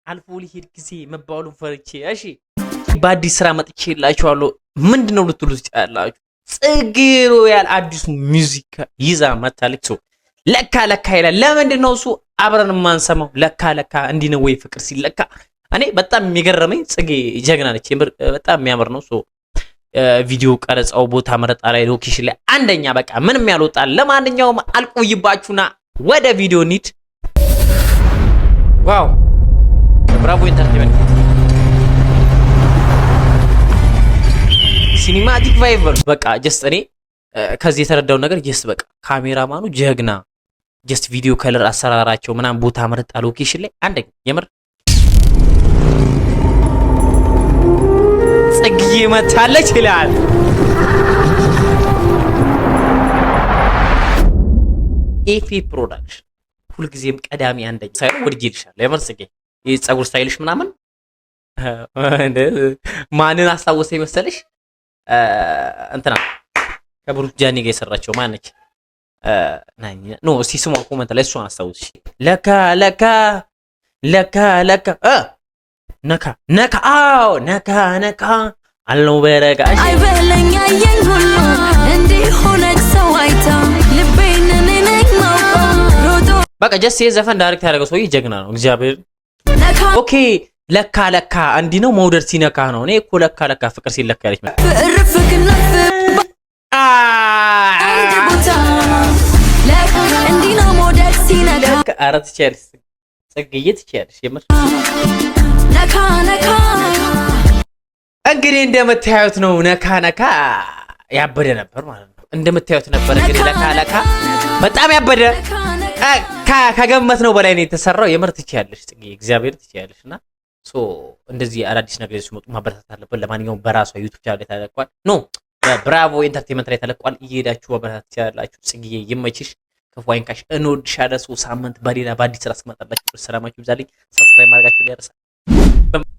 አልፎ ሊሄድ ጊዜ መባሉን ፈርቼ እሺ በአዲስ ስራ መጥቼላችኋለሁ። ምንድነው ልትሉ ትችላላችሁ? ጽጌ ሮያል አዲሱ ሙዚቃ ይዛ መታለች። ለካ ለካ ይላል። ለምንድነው እሱ አብረን ማንሰማው? ለካ ለካ እንዲህ ነው ወይ ፍቅር ሲለካ። እኔ በጣም የሚገርመኝ ጽጌ ጀግና ነች። በጣም የሚያምር ነው። ቪዲዮ ቀረጻው ቦታ መረጣ ላይ ሎኬሽን ላይ አንደኛ በቃ ምንም ያልወጣል። ለማንኛውም አልቆይባችሁና ወደ ቪዲዮ እንሂድ። ዋው ብራቮ ኢንተርቴይንመንት ሲኒማቲክ ቫይበር በቃ ጀስት እኔ ከዚህ የተረዳው ነገር ጀስት በቃ ካሜራማኑ ጀግና ጀስት ቪዲዮ ከለር አሰራራቸው ምናምን ቦታ መረጣ ሎኬሽን ላይ አንደኛ የምር ጽጌ መታለች ይላል። ኤፌ ፕሮዳክሽን ሁልጊዜም ቀዳሚ አንደኛ ሳይሆን ወድጄልሻለሁ። የምር ጽጌ የፀጉር ስታይልሽ ምናምን ማንን አስታወሰኝ መሰለሽ? እንትና ከብሩክ ጃኒ ጋር የሰራቸው ማነች? ኖ እስቲ ስሟ ኮመንት ላይ እሷን አስታውስሽ። ለካ ለካ ለካ ለካ ነካ ነካ አዎ ነካ ነካ አለው በረጋ አይበለኝ ያየኝ ሁሉ እንዲህ ሆነች ሰው አይታ ልቤን ነኝ ነው ሮዶ በቃ ጀስት የዘፈን ዳይሬክት ያደረገው ሰውዬ ጀግና ነው። እግዚአብሔር ኦኬ ለካ ለካ እንዲህ ነው መውደድ ሲነካ ነው። እኔ እኮ ለካ ለካ ፍቅር ሲለካ ያለች እንዲህ ነው መውደድ ሲነካ ኧረ ትችያለሽ ጽጌዬ ትችያለሽ የምር ነካ ነካ እንግዲህ እንደምታዩት ነው። ነካ ነካ ያበደ ነበር ማለት ነው። እንደምታዩት ነበር እንግዲህ ለካ ለካ በጣም ያበደ ከገመት ነው በላይ ነው የተሰራው። የምር ትችያለሽ ጽጌ እግዚአብሔር ትችያለሽና እንደዚህ አዳዲስ ነገር ሲመጡ ማበረታታት አለበት። ለማንኛውም በራሷ ዩቲዩብ ቻናል ላይ ተለቋል። ብራቮ ኢንተርቴይንመንት ላይ ተለቋል። እየሄዳችሁ ማበረታታት ትችላላችሁ። ጽጌዬ ይመችሽ፣ ክፉ አይንካሽ፣ እንወድሻለን። ሳምንት በሌላ በአዲስ ስራ እስከመጣላችሁ ሰላማችሁ ይብዛልኝ። ሰብስክራይብ ማድረጋችሁ ላይ ያረሳል።